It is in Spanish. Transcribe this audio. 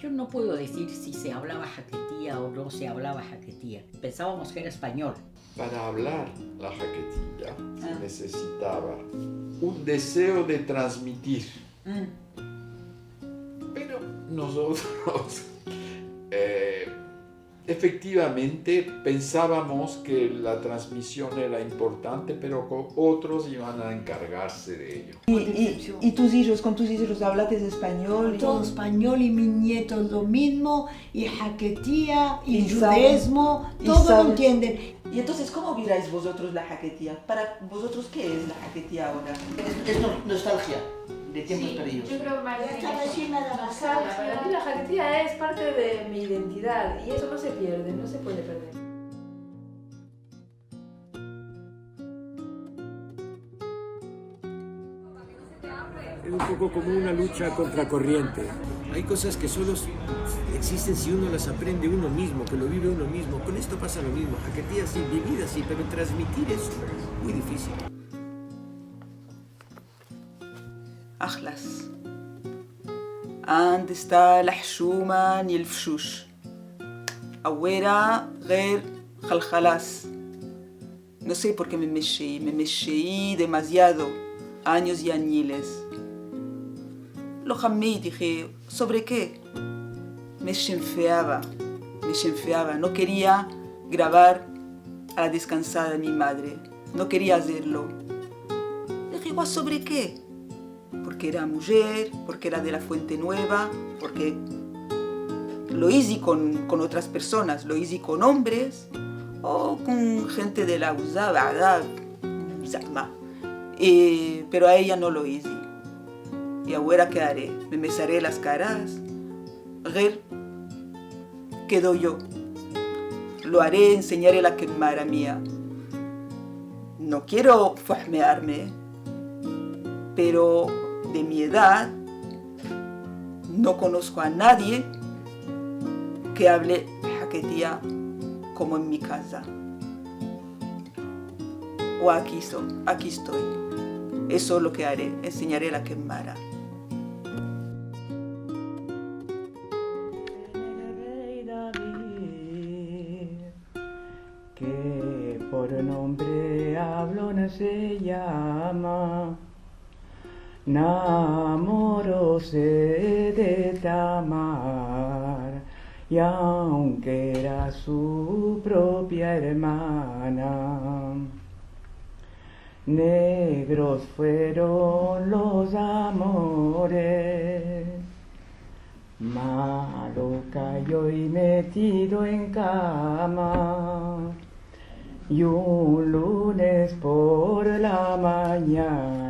Yo no puedo decir si se hablaba jaquetía o no se hablaba jaquetía. Pensábamos que era español. Para hablar la jaquetilla se necesitaba un deseo de transmitir. Pero nosotros efectivamente pensábamos que la transmisión era importante, pero otros iban a encargarse de ello. ¿Y tus hijos, con tus hijos hablas español? Todo español y mis nietos lo mismo, y jaquetía, y saben, judaísmo, y todo lo saben. entienden. Y entonces, ¿cómo miráis vosotros la jaquetía? Para vosotros, ¿qué es la jaquetía ahora? Es nostalgia de tiempos perdidos. Yo creo más Esta vecina de la nostalgia. Para mí la jaquetía es parte de mi identidad y eso no se pierde, no se puede perder. Es un poco como una lucha contracorriente. Hay cosas que solo existen si uno las aprende uno mismo, que lo vive uno mismo. Con esto pasa lo mismo. Jaquetía sí, vivida sí, pero transmitir eso es muy difícil. أخلص عند está la حشومة ni el fshush أويرا غير خلخلاص. No sé por qué me mexeí demasiado, años y añiles. Lo llamé y dije, ¿sobre qué? Me chenfeaba, no quería grabar a la descansada de mi madre, no quería hacerlo. Dije, ¿sobre qué? Porque era mujer, porque era de la Fuente Nueva, porque lo hice con otras personas, lo hice con hombres o con gente de la Uzaba, pero a ella no lo hice. Y ahora ¿qué haré? Me mesaré las caras, quedo yo. Lo haré, enseñaré la quemara mía. No quiero fahmearme, pero de mi edad no conozco a nadie que hable jaquetía como en mi casa. O aquí estoy. Eso es lo que haré, enseñaré la quemara. Que por nombre hablo no se llama, namoróse de Tamar, y aunque era su propia hermana, negros fueron los amores. Malo cayó y metido en cama, y un lunes por la mañana